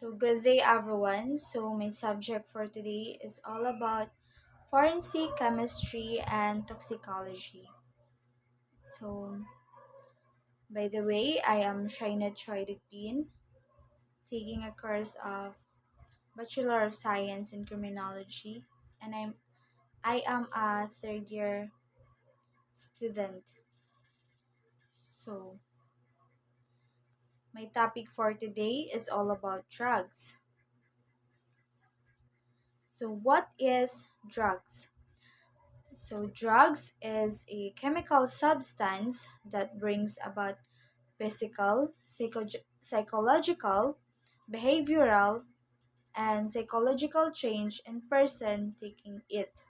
So, good day, everyone. So, my subject for today is all about forensic chemistry and toxicology. So, by the way, I am Shaina Troy-Dipin, taking a course of Bachelor of Science in Criminology, and I am a third year student. So, my topic for today is all about drugs. So, what is drugs? So, drugs is a chemical substance that brings about physical, psychological, behavioral, and psychological change in person taking it.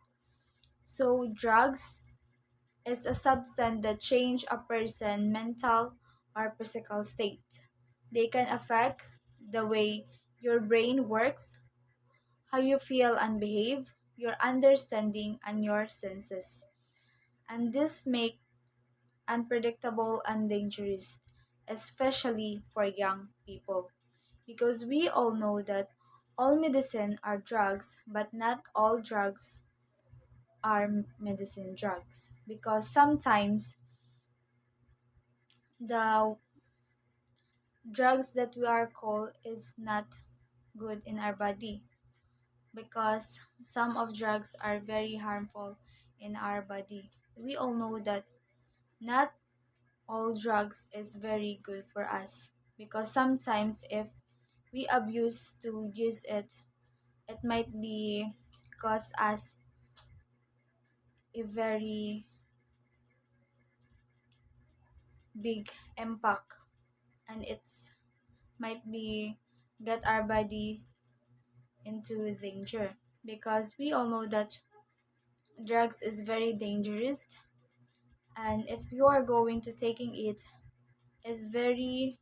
So, drugs is a substance that change a person's mental or physical state. They can affect the way your brain works, how you feel and behave, your understanding, and your senses. And this make unpredictable and dangerous, especially for young people. Because we all know that all medicine are drugs, but not all drugs are medicine drugs. Because sometimes the drugs that we are called is not good in our body. Because some of drugs are very harmful in our body. We all know that not all drugs is very good for us because sometimes if we abuse to use it, it might be cause us a very big impact, and it's might be get our body into danger because we all know that drugs is very dangerous, and if you are going to taking it, it's very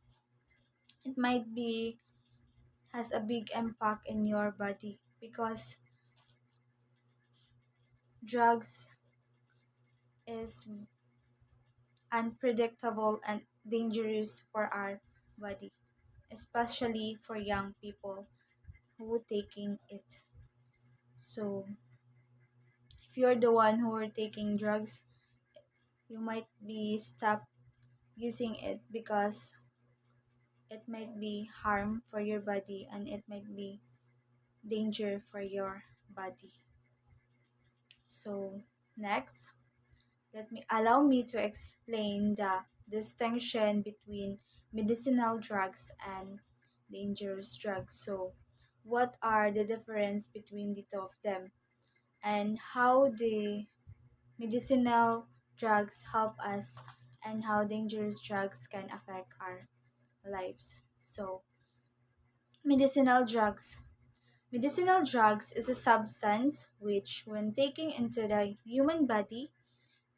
it might be has a big impact in your body because drugs is unpredictable and dangerous for our body, especially for young people who taking it. So if you're the one who are taking drugs, you might be stop using it because it might be harm for your body and it might be danger for your body. So next, let me allow me to explain the distinction between medicinal drugs and dangerous drugs. So, what are the difference between the two of them and how the medicinal drugs help us and how dangerous drugs can affect our lives. So, medicinal drugs. Medicinal drugs is a substance which when taken into the human body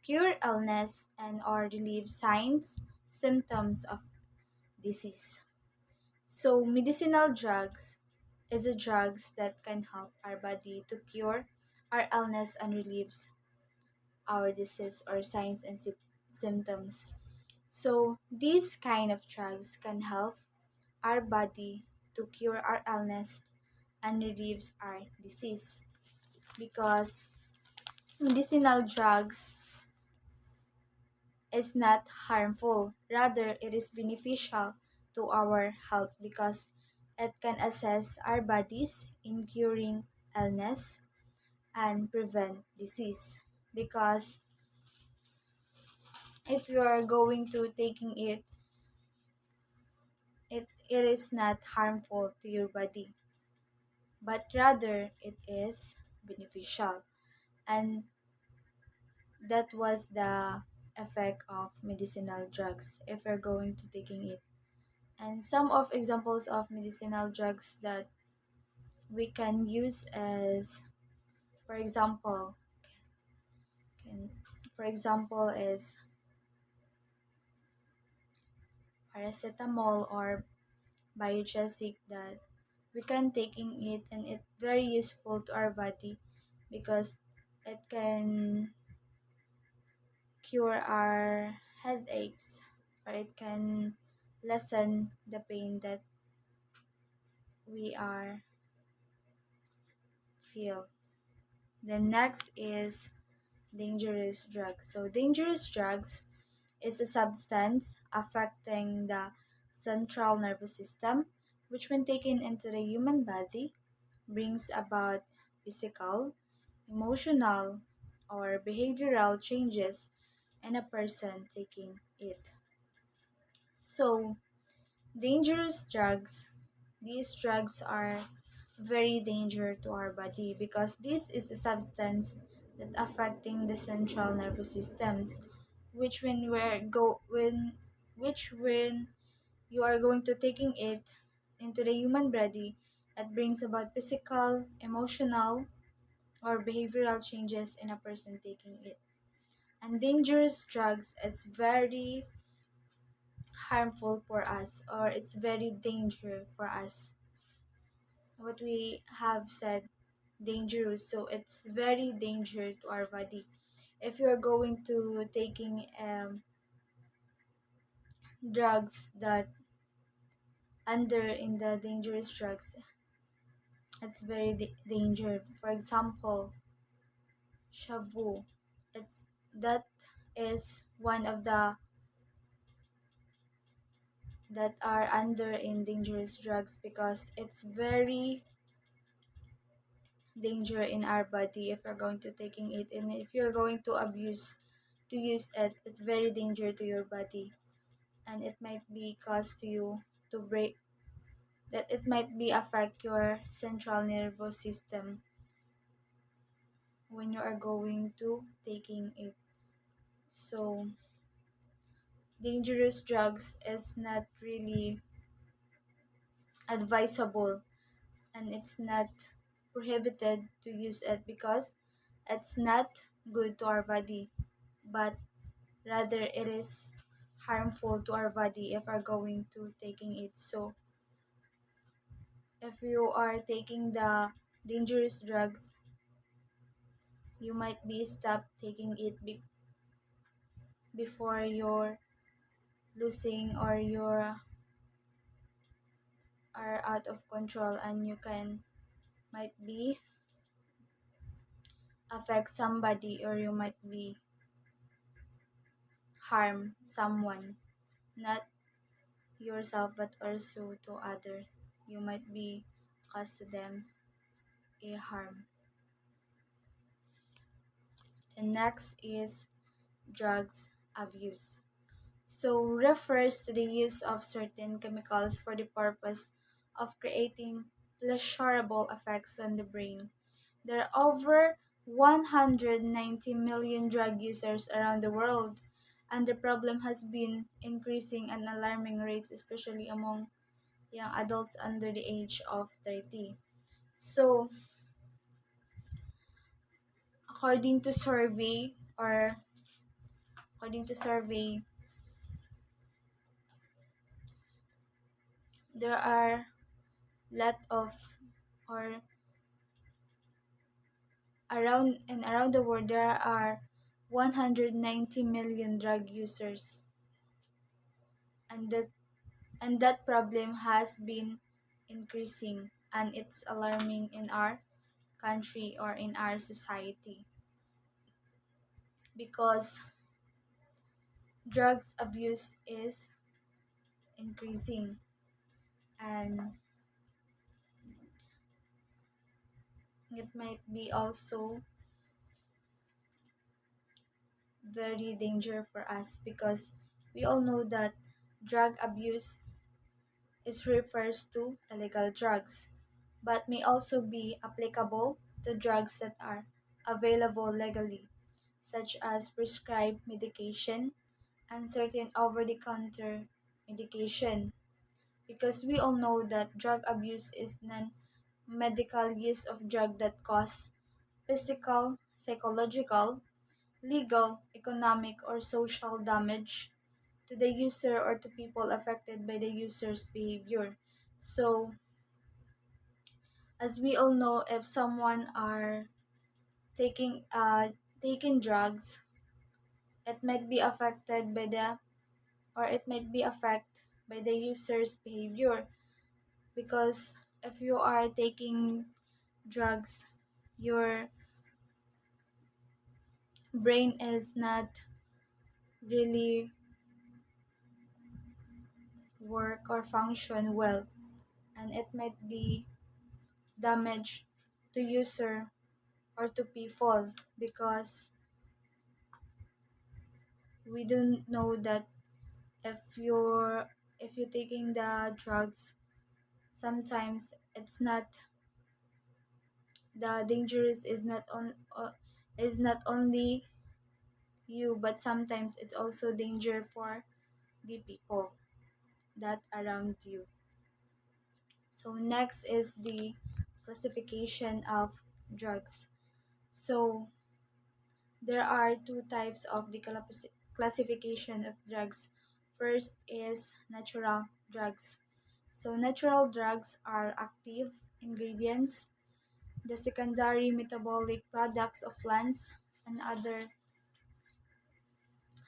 cure illness and or relieve signs, symptoms of disease. So medicinal drugs is a drugs that can help our body to cure our illness and relieves our disease or signs and symptoms. So these kind of drugs can help our body to cure our illness and relieves our disease because medicinal drugs is not harmful. Rather, it is beneficial to our health because it can assess our bodies in curing illness and prevent disease. Because if you are going to taking it, it is not harmful to your body, but rather it is beneficial. And that was the effect of medicinal drugs if you're going to taking it. And some of examples of medicinal drugs that we can use as, for example, can, for example, is paracetamol or biogesic that we can taking it and it's very useful to our body because it can cure our headaches or it can lessen the pain that we are feel. The next is dangerous drugs. So dangerous drugs is a substance affecting the central nervous system, which when taken into the human body brings about physical, emotional, or behavioral changes in a person taking it. So, dangerous drugs, these drugs are very dangerous to our body because this is a substance that affecting the central nervous systems, which when you are going to taking it into the human body, it brings about physical, emotional, or behavioral changes in a person taking it. And dangerous drugs is very harmful for us, or it's very dangerous for us. What we have said, dangerous, so it's very dangerous to our body. If you're going to taking drugs that under in the dangerous drugs, it's very dangerous. For example, shabu, it's that is one of the that are under in dangerous drugs because it's very danger in our body if you're going to taking it, and if you're going to abuse to use it, it's very dangerous to your body, and it might be cause to you to break that it might be affect your central nervous system when you are going to taking it. So dangerous drugs is not really advisable, and it's not prohibited to use it because it's not good to our body, but rather it is harmful to our body if we're going to taking it. So if you are taking the dangerous drugs, you might be stop taking it before you're losing or you're are out of control, and you can might be affect somebody, or you might be harm someone, not yourself but also to others. You might be cause to them a harm. The next is drugs abuse. So refers to the use of certain chemicals for the purpose of creating pleasurable effects on the brain. There are over 190 million drug users around the world, and the problem has been increasing at alarming rates, especially among young adults under the age of 30. So, according to survey or according to survey, there are lot of or around the world there are 190 million drug users, and that problem has been increasing, and it's alarming in our country or in our society because drugs abuse is increasing, and it might be also very danger for us because we all know that drug abuse is refers to illegal drugs, but may also be applicable to drugs that are available legally, such as prescribed medication and certain over-the-counter medication. Because we all know that drug abuse is non-medical use of drug that cause physical, psychological, legal, economic, or social damage to the user or to people affected by the user's behavior. So, as we all know, if someone are taking taking drugs, it might be affected by the or it might be affected by the user's behavior because if you are taking drugs, your brain is not really work or function well, and it might be damage to user or to people because we don't know that if you're taking the drugs, sometimes it's not the dangerous is not only you, but sometimes it's also danger for the people that around you. So next is the classification of drugs. So there are two types of the classification of drugs. First is natural drugs. So natural drugs are active ingredients, the secondary metabolic products of plants and other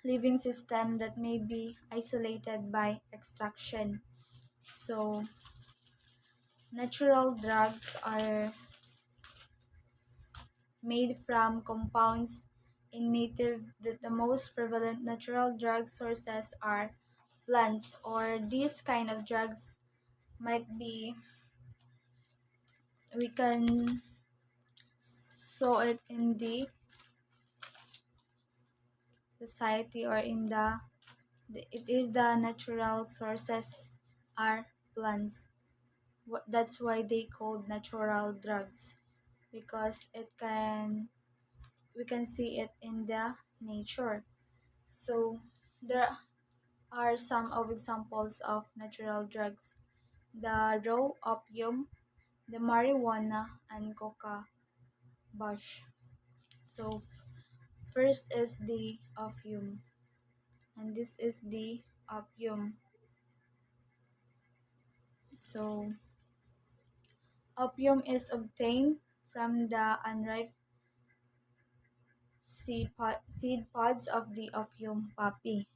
living system that may be isolated by extraction. So natural drugs are made from compounds in native. The most prevalent natural drug sources are plants, or these kind of drugs might be, we can saw it in the society or in it is the natural sources are plants. That's why they called natural drugs, because it can we can see it in the nature. So there are some of examples of natural drugs: the raw opium, the marijuana, and coca bush. So first is the opium, and this is the opium. So opium is obtained from the unripe seed pods of the opium poppy.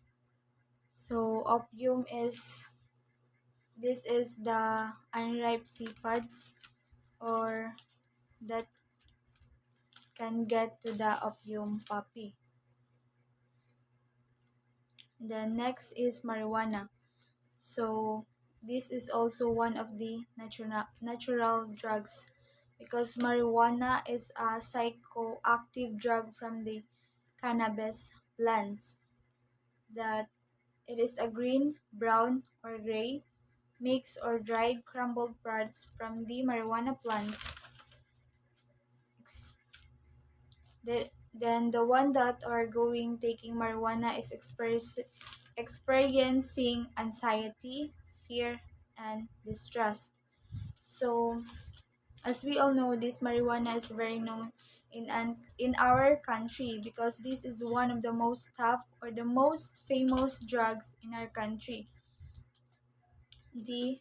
So opium is this is the unripe seed pods or that can get to the opium poppy. The next is marijuana. So this is also one of the natural drugs, because marijuana is a psychoactive drug from the cannabis plants, that it is a green, brown, or gray mix or dried crumbled parts from the marijuana plant. Then the one that are going taking marijuana is experiencing anxiety, fear, and distrust. So as we all know, this marijuana is very known in our country, because this is one of the most tough or the most famous drugs in our country, the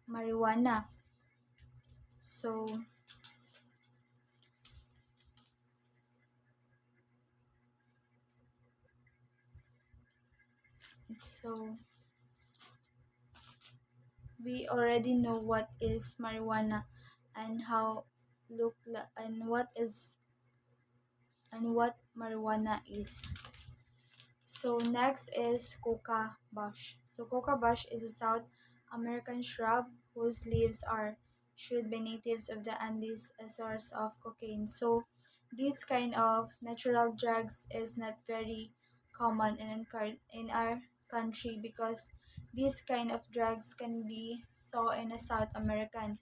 marijuana. So so we already know what is marijuana and how and what marijuana is. So next is coca bush. So coca bush is a South American shrub whose leaves are chewed by natives of the Andes, a source of cocaine. So this kind of natural drugs is not very common in our country, because this kind of drugs can be saw in a South American,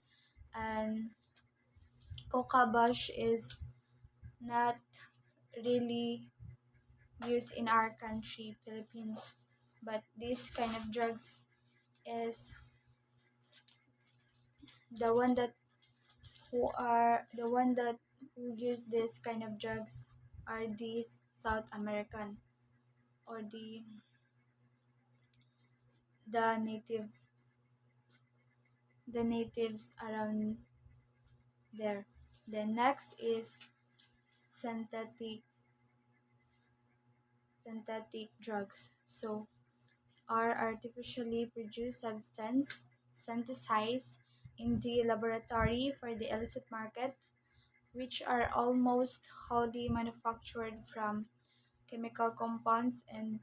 and coca bush is not really used in our country, Philippines. But this kind of drugs is the one that who use this kind of drugs are these South American, or the native the natives around there. The next is synthetic synthetic drugs. So are artificially produced substance synthesized in the laboratory for the illicit market, which are almost wholly manufactured from chemical compounds in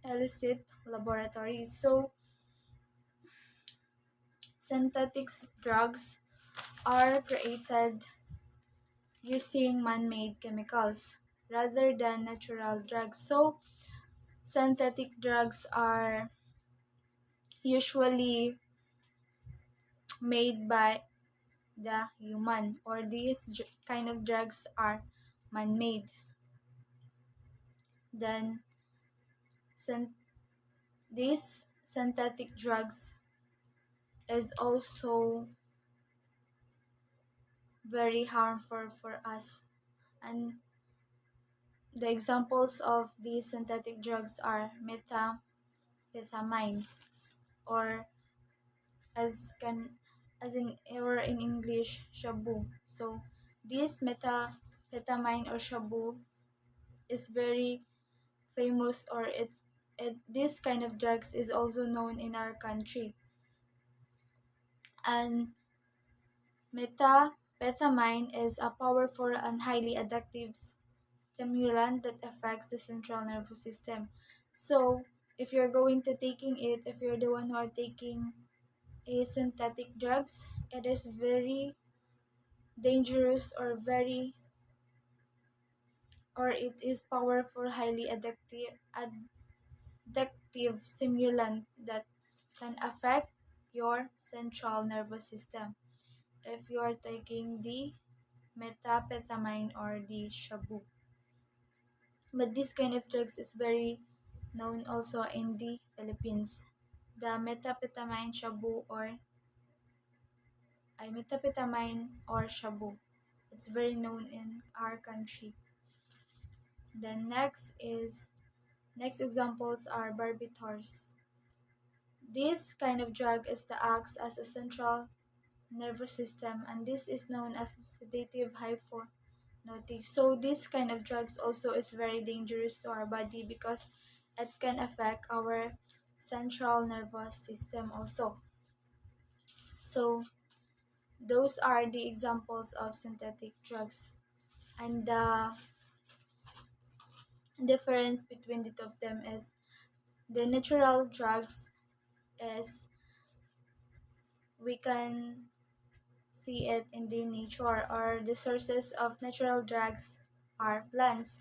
illicit laboratories. So, synthetic drugs are created using man-made chemicals rather than natural drugs. So, synthetic drugs are usually made by the human, or these kind of drugs are man-made. Then syn- these synthetic drugs is also very harmful for us, and the examples of these synthetic drugs are methamphetamine, or as can as in or in English shabu. So this methamphetamine or shabu is very famous, or this kind of drugs is also known in our country. And methamphetamine is a powerful and highly addictive stimulant that affects the central nervous system. So if you're going to taking it, if you're the one who are taking a synthetic drugs, it is very dangerous, or it is powerful, highly addictive stimulant that can affect your central nervous system if you are taking the methamphetamine or the shabu. But this kind of drugs is very known also in the Philippines. The methamphetamine shabu, or methamphetamine or shabu, it's very known in our country. Then next examples are barbiturates. This kind of drug is the acts as a central nervous system, and this is known as sedative hypnotic. So this kind of drugs also is very dangerous to our body because it can affect our central nervous system also. So those are the examples of synthetic drugs, and the difference between the two of them is the natural drugs is we can see it in the nature, or the sources of natural drugs are plants.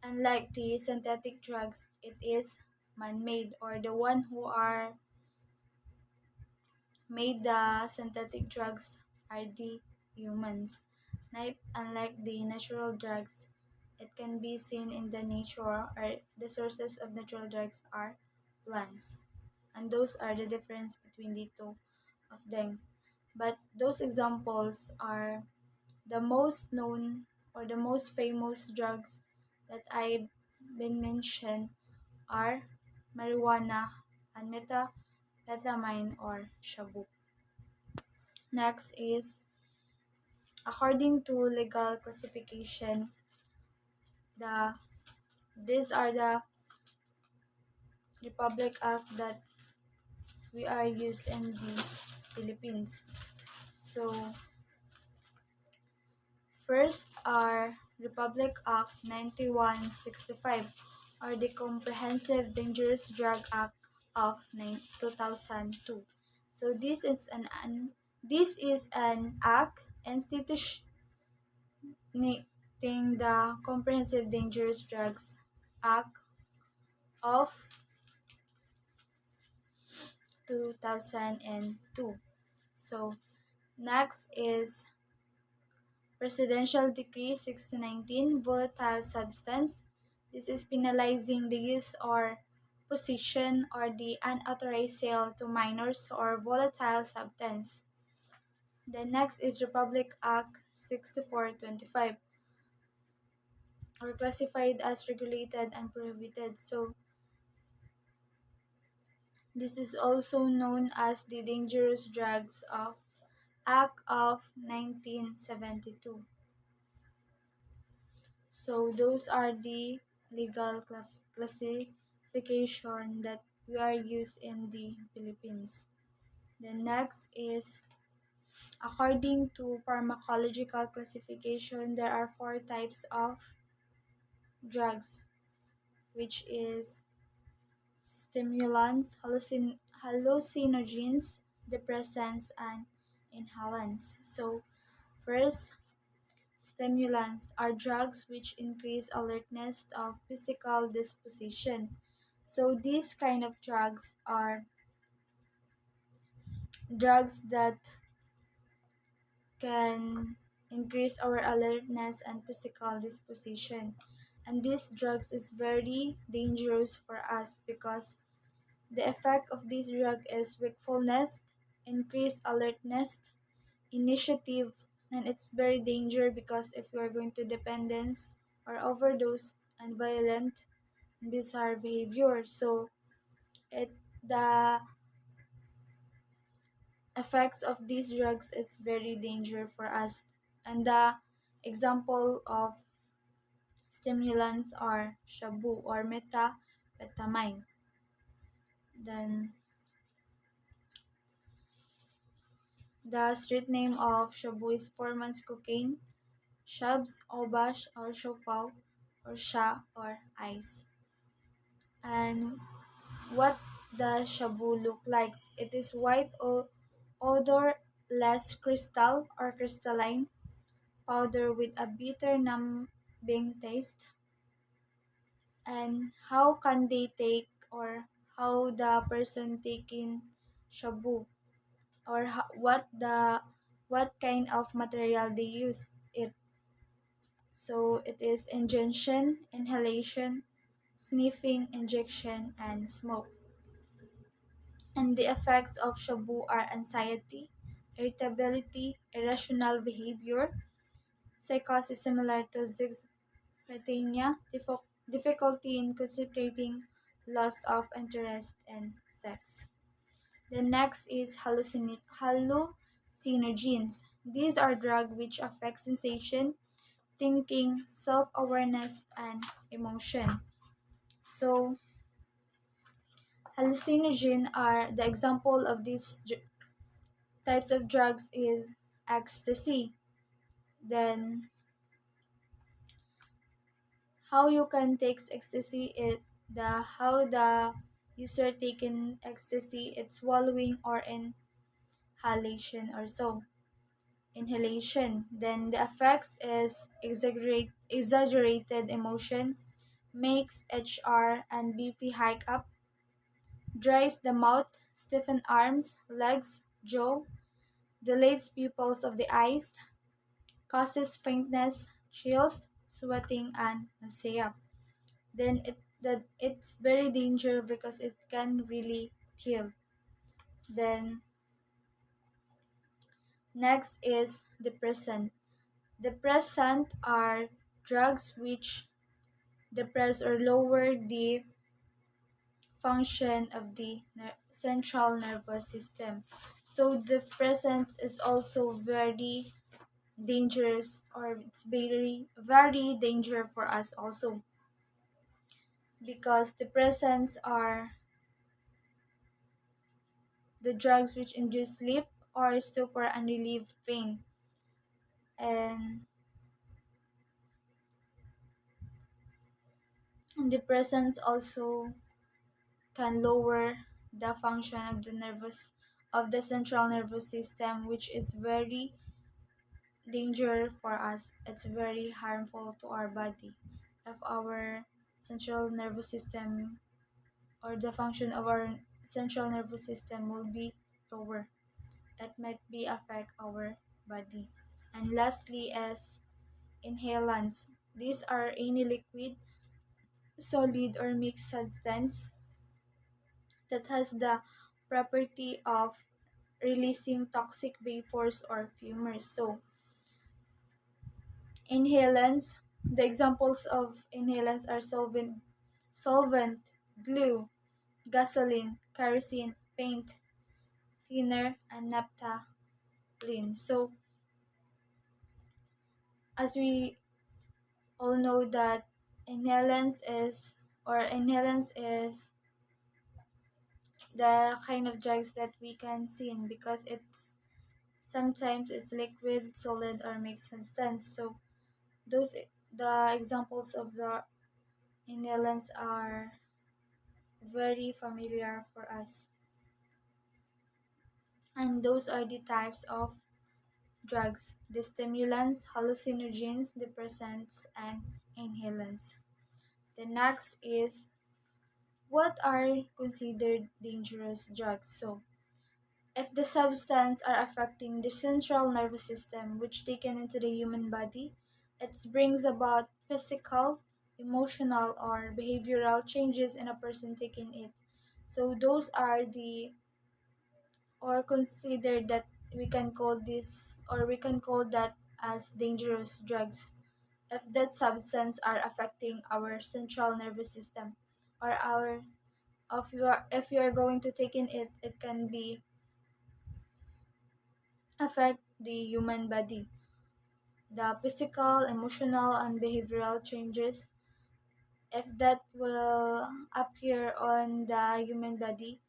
Unlike the synthetic drugs, it is man-made, or the one who are made the synthetic drugs are the humans. Unlike the natural drugs, it can be seen in the nature, or the sources of natural drugs are plants. And those are the difference between the two of them. But those examples are the most known, or the most famous drugs that I've been mentioned are marijuana and methamphetamine or shabu. Next is, according to legal classification, the these are the Republic Act that we are used in the Philippines. So first are Republic Act 9165, or the Comprehensive Dangerous Drug Act of 2002. So this is an act instituting the Comprehensive Dangerous Drugs Act of 2002. So next is Presidential Decree 6019, Volatile Substance. This is penalizing the use or possession or the unauthorized sale to minors or volatile substance. The next is Republic Act 6425, or classified as regulated and prohibited. So this is also known as the Dangerous Drugs of Act of 1972. So those are the legal classification that we are used in the Philippines. The next is According to pharmacological classification, there are four types of drugs, which is stimulants, hallucinogens, depressants, and inhalants. So, first, stimulants are drugs which increase alertness of physical disposition. So, these kind of drugs are drugs that can increase our alertness and physical disposition. And these drugs is very dangerous for us because the effect of this drug is wakefulness, increased alertness, initiative, and it's very dangerous because if you are going to dependence or overdose and violent bizarre behavior, so it the effects of these drugs is very dangerous for us. And the example of stimulants are shabu or methamphetamine. Then the street name of shabu is four months cocaine, shabs, obash or shopao or sha or ice. And what the shabu look like? It is white or odorless crystal or crystalline powder with a bitter numbing taste. And how can they take, or how the person taking shabu, or what kind of material they use it? So it is ingestion, inhalation, sniffing, injection, and smoke. And the effects of shabu are anxiety, irritability, irrational behavior, psychosis similar to schizophrenia, difficulty in concentrating, loss of interest in sex. The next is hallucinogens. These are drugs which affect sensation, thinking, self-awareness, and emotion. So, hallucinogen are the example of these types of drugs is ecstasy. Then, how you can take ecstasy? How the user taking ecstasy, it's swallowing or inhalation or so. Inhalation. Then the effects is exaggerated emotion, makes HR and BP hike up, dries the mouth, stiffen arms, legs, jaw, dilates pupils of the eyes, causes faintness, chills, sweating, and nausea. Then it's very dangerous because it can really kill. Then next is depressant. Depressant are drugs which depress or lower the function of the central nervous system. So depressants is also very dangerous, or it's very dangerous for us also, because depressants are the drugs which induce sleep or stupor and relieve pain. And depressants also can lower the function of the central nervous system, which is very dangerous for us. It's very harmful to our body if our central nervous system, or the function of our central nervous system, will be lower. It might be affect our body. And lastly is inhalants. These are any liquid, solid, or mixed substance that has the property of releasing toxic vapors or fumes. So, inhalants, the examples of inhalants are solvent, glue, gasoline, kerosene, paint, thinner, and naphthalene. So, as we all know that inhalants is the kind of drugs that we can see in because it's Sometimes it's liquid, solid, or mixed substance. So those the examples of the inhalants are very familiar for us. And those are the types of drugs: the stimulants, hallucinogens, depressants, and inhalants. The next is what are considered dangerous drugs. So if the substance are affecting the central nervous system, which taken into the human body, it brings about physical, emotional, or behavioral changes in a person taking it. So those are the or consider that we can call this or we can call that as dangerous drugs if that substance are affecting our central nervous system or our if you are going to take in it, it can be affect the human body, the physical, emotional, and behavioral changes. If that will appear on the human body,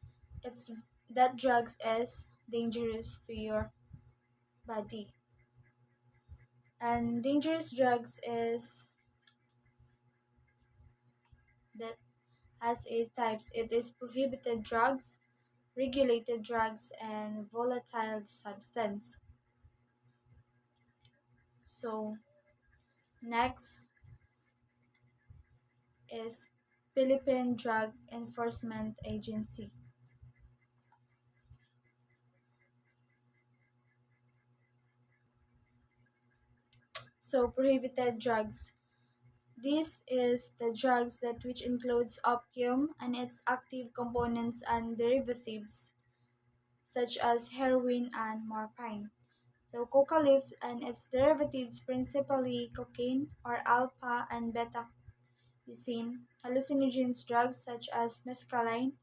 it's that drugs is dangerous to your body. And dangerous drugs is that has eight types. It is prohibited drugs, regulated drugs, and volatile substance. So next is Philippine Drug Enforcement Agency. So prohibited drugs. This is the drugs that which includes opium and its active components and derivatives such as heroin and morphine. So coca leaf and its derivatives, principally cocaine or alpha and beta leucine, hallucinogens drugs such as mescaline,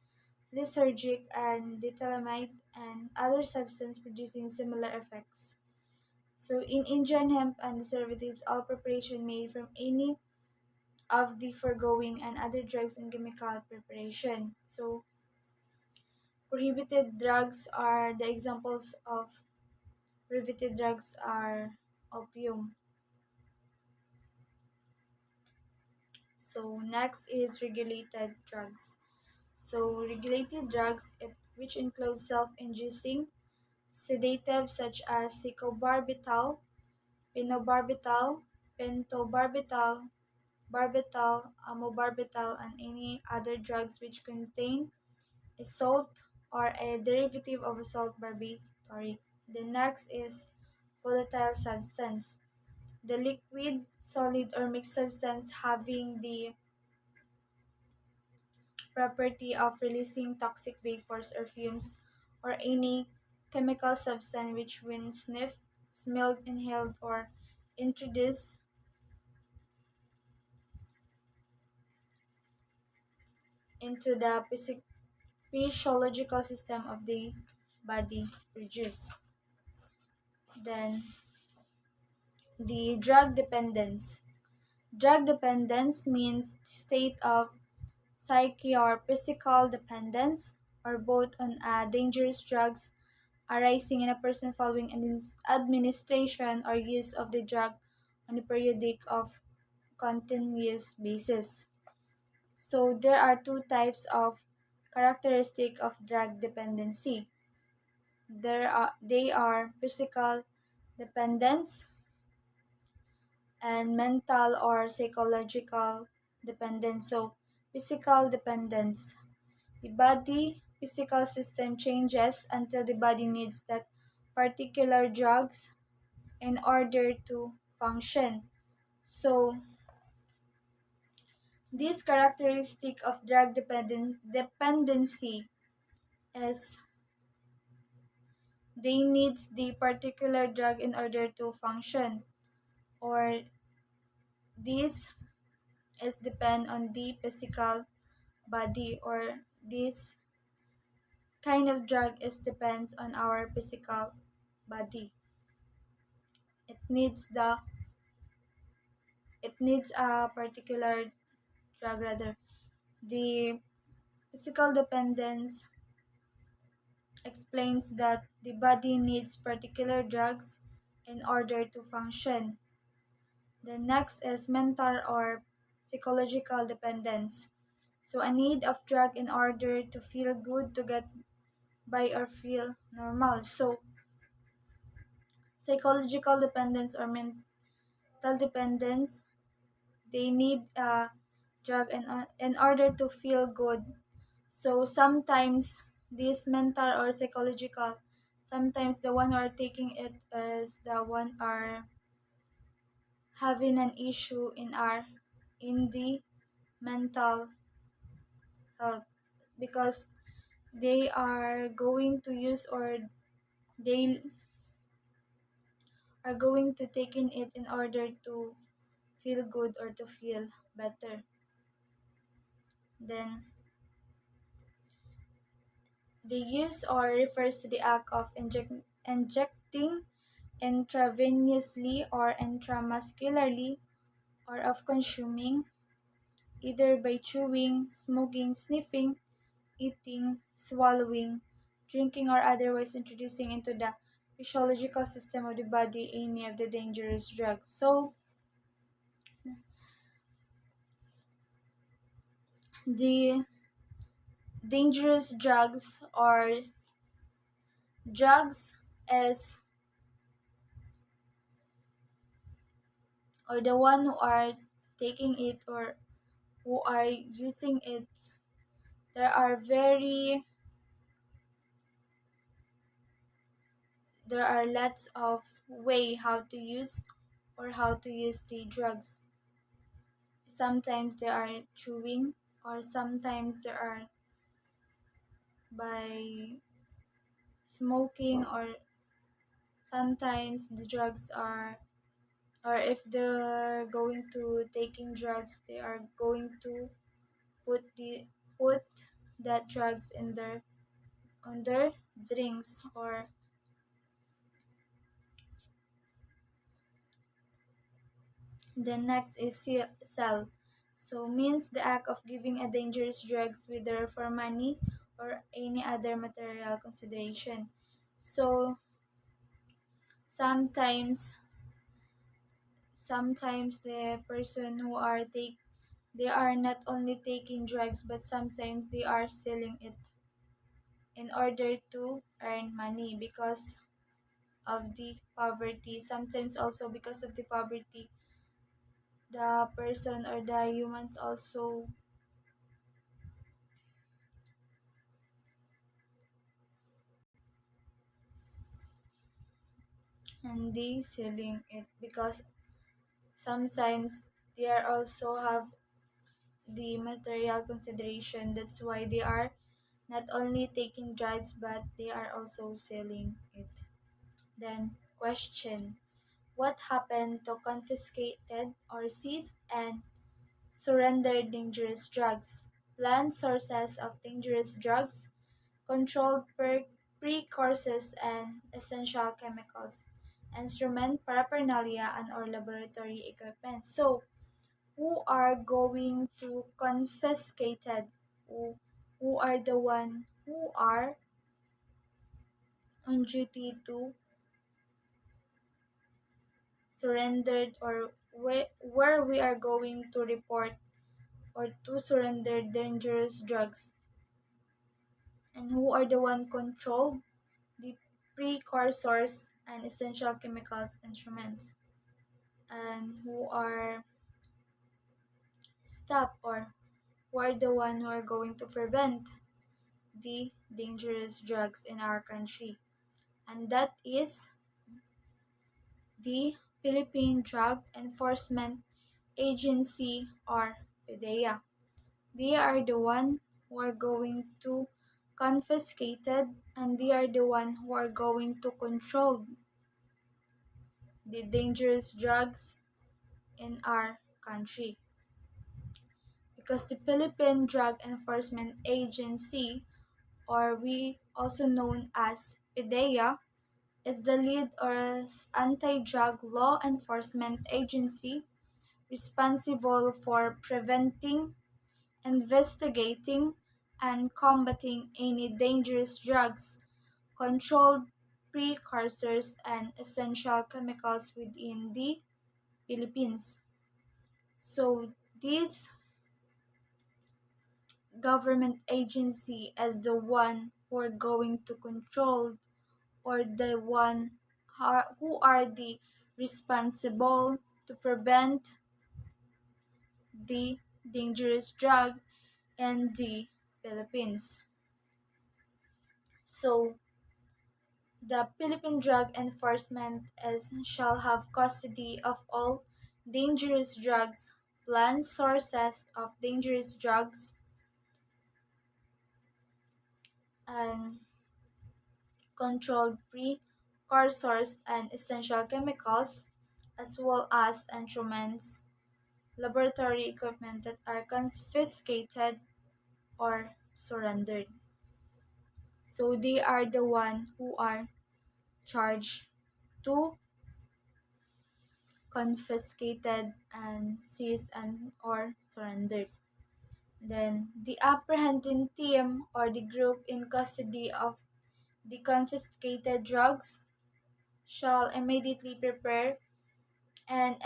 lysergic and diethylamide, and other substances producing similar effects. So in Indian hemp and derivatives, all preparation made from any of the foregoing and other drugs and chemical preparation. So prohibited drugs are the examples of prohibited drugs are opium. So next is regulated drugs. So regulated drugs, which include self-inducing sedatives such as secobarbital, phenobarbital, pentobarbital, barbital, amobarbital, and any other drugs which contain a salt or a derivative of a salt barbiturate. The next is volatile substance. The liquid, solid, or mixed substance having the property of releasing toxic vapors or fumes, or any chemical substance which, when sniffed, smelled, inhaled, or introduced into the physiological system of the body, produce. Then the drug dependence. Drug dependence means state of psyche or physical dependence or both on dangerous drugs arising in a person following an administration or use of the drug on a periodic of continuous basis. So there are two types of characteristic of drug dependency. They are physical dependence and mental or psychological dependence. So physical dependence. The body physical system changes until the body needs that particular drugs in order to function. So, this characteristic of dependency is they needs the particular drug in order to function, or this is depend on the physical body, or this kind of drug is depends on our physical body. It needs the it needs a particular drug rather. The physical dependence explains that the body needs particular drugs in order to function. The next is mental or psychological dependence. So a need of drug in order to feel good, to get by or feel normal. So psychological dependence or mental dependence, they need a drug in order to feel good. So sometimes this mental or psychological, sometimes the one who are taking it is the one are having an issue in the mental health, because they are going to use or they are going to take in it in order to feel good or to feel better. Then the use or refers to the act of injecting intravenously or intramuscularly, or of consuming either by chewing, smoking, sniffing, eating, swallowing, drinking, or otherwise introducing into the physiological system of the body any of the dangerous drugs. So the dangerous drugs or drugs is or the one who are taking it or who are using it, there are very there are lots of way how to use or how to use the drugs. Sometimes they are chewing, or sometimes they are by smoking, or sometimes the drugs are, or if they're going to taking drugs, they are going to put the put that drugs in their on their drinks. Or the next is sell. So means the act of giving a dangerous drugs, whether for money or any other material consideration. So sometimes sometimes the person who are take they are not only taking drugs, but sometimes they are selling it in order to earn money because of the poverty. Sometimes also because of the poverty, the person or the humans also, and they selling it because sometimes they are also have the material consideration. That's why they are not only taking drugs, but they are also selling it. Then question: what happened to confiscated or seized and surrendered dangerous drugs? Planned sources of dangerous drugs, controlled precursors and essential chemicals, instrument paraphernalia, and or laboratory equipment. So, who are going to confiscated? Who are the one who are on duty to surrendered, or where we are going to report or to surrender dangerous drugs, and who are the one controlled the precursors and essential chemicals instruments, and who are stop or who are the one who are going to prevent the dangerous drugs in our country, and that is the Philippine Drug Enforcement Agency, or PDEA. They are the one who are going to confiscate it, and they are the one who are going to control the dangerous drugs in our country. Because the Philippine Drug Enforcement Agency, or we also known as PDEA, is the lead or anti-drug law enforcement agency responsible for preventing, investigating, and combating any dangerous drugs controlled precursors and essential chemicals within the Philippines. So this government agency as the one who are going to control, or the one who are the responsible to prevent the dangerous drug in the Philippines. So the Philippine Drug Enforcement is, shall have custody of all dangerous drugs, planned sources of dangerous drugs, and controlled precursors and essential chemicals, as well as instruments, laboratory equipment that are confiscated or surrendered. So they are the one who are charged to confiscated and seized and or surrendered. Then the apprehending team or the group in custody of the confiscated drugs shall immediately prepare an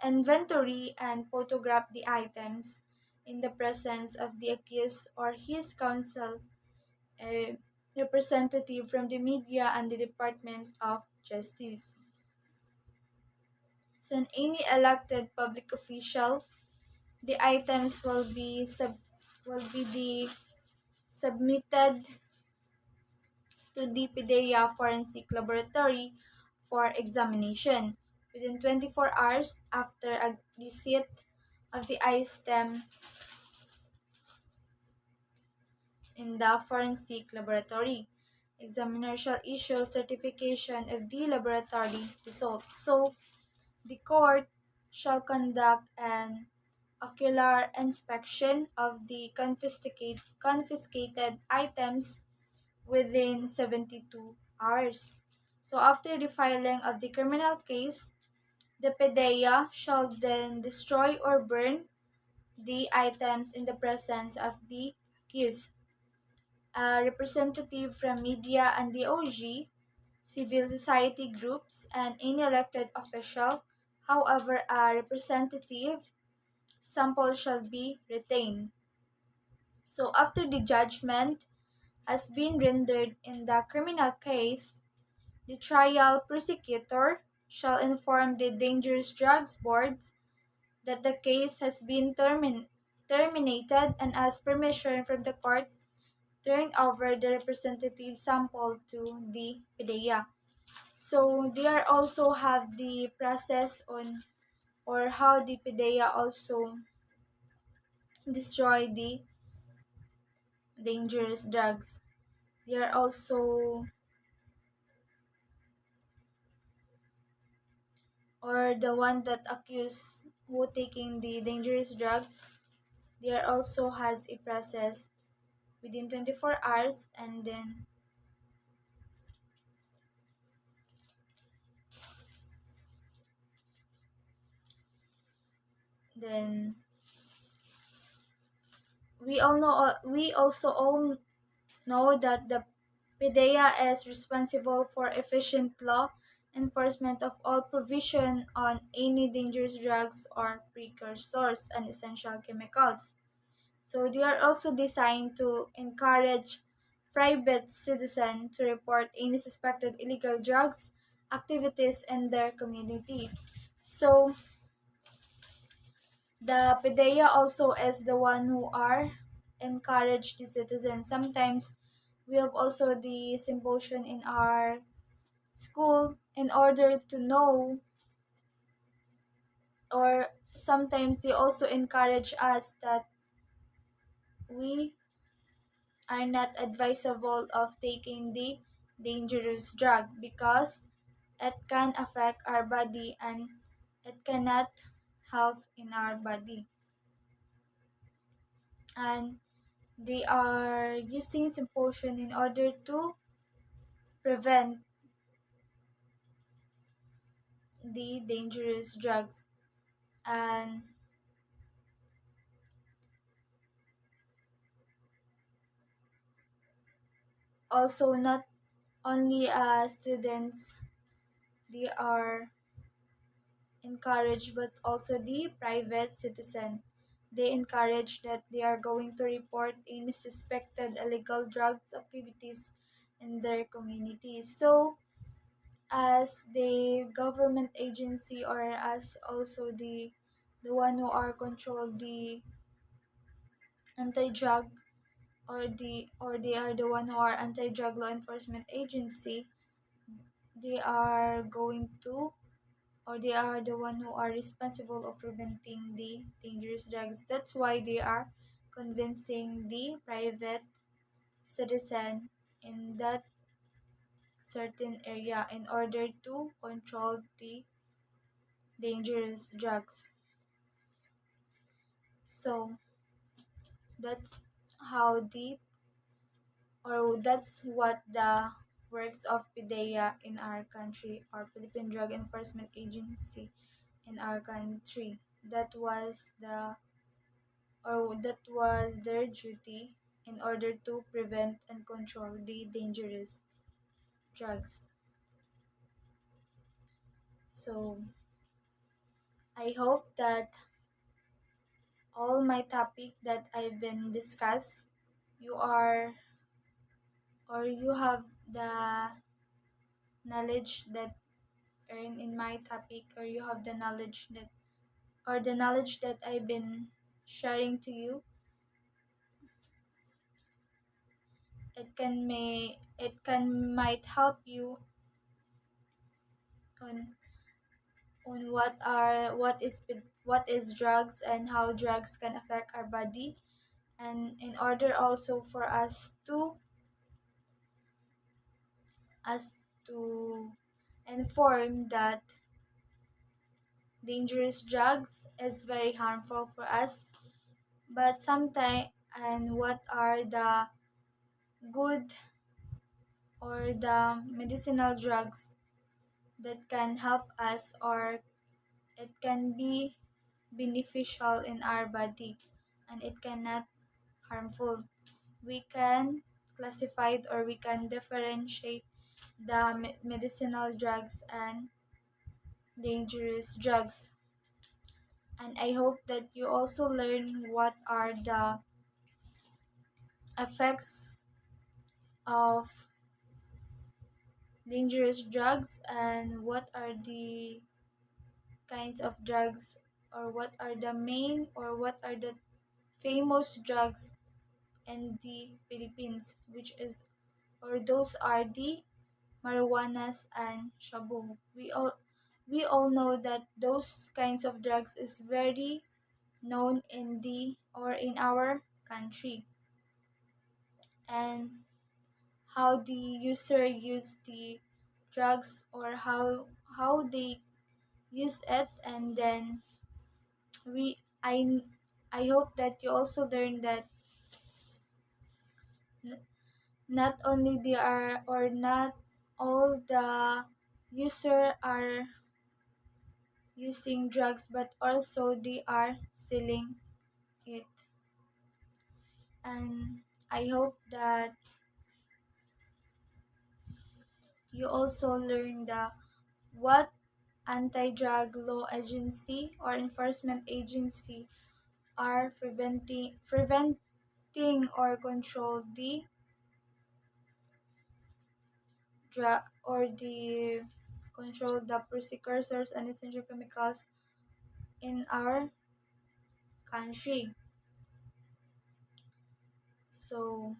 inventory and photograph the items in the presence of the accused or his counsel, a representative from the media and the Department of Justice. So, in any elected public official, the items will be submitted to the PDEA Forensic Laboratory for examination. Within 24 hours after a receipt of the item in the forensic laboratory, examiner shall issue certification of the laboratory result. So, the court shall conduct an ocular inspection of the confiscated items within 72 hours. So after the filing of the criminal case, the PDEA shall then destroy or burn the items in the presence of the accused. A representative from media and the OG, civil society groups, and any elected official, however, a representative sample shall be retained. So after the judgment has been rendered in the criminal case, the trial prosecutor shall inform the Dangerous Drugs Board that the case has been terminated and as permission from the court, turn over the representative sample to the PDEA. So they are also have the process on or how the PDEA also destroy the dangerous drugs. They are also or the one that accused who taking the dangerous drugs. There also has a process within 24 hours, and then we also all know that the PDEA is responsible for efficient law enforcement of all provision on any dangerous drugs or precursors and essential chemicals. So they are also designed to encourage private citizens to report any suspected illegal drugs activities in their community. So the PDEA also is the one who are encourage the citizens. Sometimes we have also the symposium in our school in order to know, or sometimes they also encourage us that we are not advisable of taking the dangerous drug because it can affect our body and it cannot help in our body. And they are using symposium in order to prevent the dangerous drugs. And also not only students, they are encouraged, but also the private citizen. They encourage that they are going to report any suspected illegal drugs activities in their community. So as the government agency, or as also the one who are control the anti-drug, or they are the one who are anti-drug law enforcement agency, they are going to, or they are the one who are responsible of preventing the dangerous drugs. That's why they are convincing the private citizen in that certain area in order to control the dangerous drugs. So that's how the, or that's what the works of PDEA in our country, or Philippine Drug Enforcement Agency in our country. That was the, or that was their duty in order to prevent and control the dangerous drugs. So I hope that all my topic that I've been discussed, you are, or you have the knowledge that earned in my topic, or you have the knowledge that, or the knowledge that I've been sharing to you. It can might help you on what is drugs and how drugs can affect our body, and in order also for us to inform that dangerous drugs is very harmful for us, but sometimes, and what are the good or the medicinal drugs that can help us, or it can be beneficial in our body, and it cannot harmful. We can classify it, or we can differentiate the medicinal drugs and dangerous drugs. And I hope that you also learn what are the effects of dangerous drugs, and what are the kinds of drugs, or what are the main, or what are the famous drugs in the Philippines, which is, or those are the marijuanas and shabu. We all know that those kinds of drugs is very known in the, or in our country, and how the user use the drugs, or how they use it, and then we I hope that you also learn that n- not only they are, or not all the user are using drugs, but also they are selling it. And I hope that you also learn the what anti-drug law agency or enforcement agency are preventing or control the drug, or the control the precursors and essential chemicals in our country. So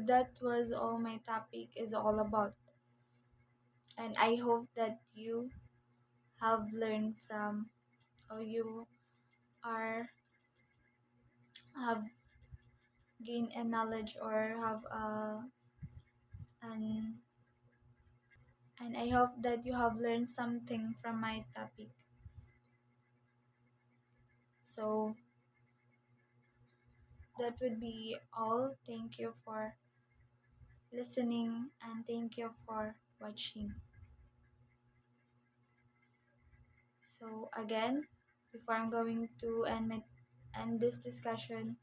that was all my topic is all about, and I hope that you have learned from, or you are have gained a knowledge, or have an and I hope that you have learned something from my topic. So that would be all. Thank you for listening, and thank you for watching. So again, before I'm going to end end this discussion.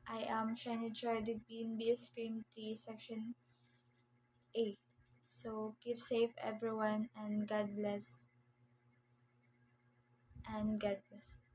I am Shiny Joy, the B&B Scream 3, Section A. So keep safe, everyone, and God bless. And God bless.